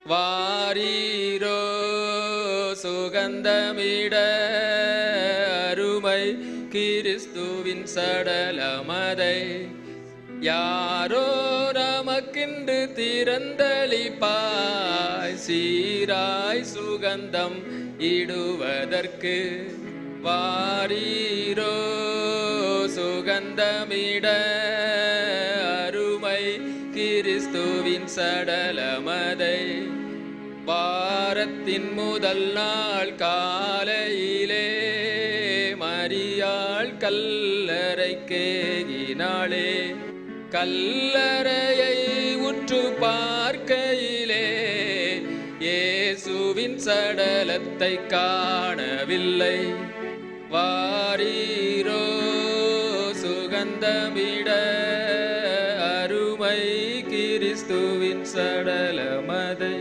வாரீரோ சுகந்தமிட அருமை கிறிஸ்துவின் சடலமதை யாரோ நமக்கின்று திறந்தளிப்பாய் சீராய் சுகந்தம் இடுவதற்கு வாரீரோ சுகந்தமிட அருமை கிறிஸ்துவின் சடலமதை வாரத்தின் முதல் நாள் காலையிலே மரியாள் கல்லறைக்கேகினாளே கல்லறையை உற்று பார்க்கையிலே இயேசுவின் சடலத்தை காணவில்லை வாரீரோ சுகந்தமிட அருமை கிறிஸ்துவின் சடலமதை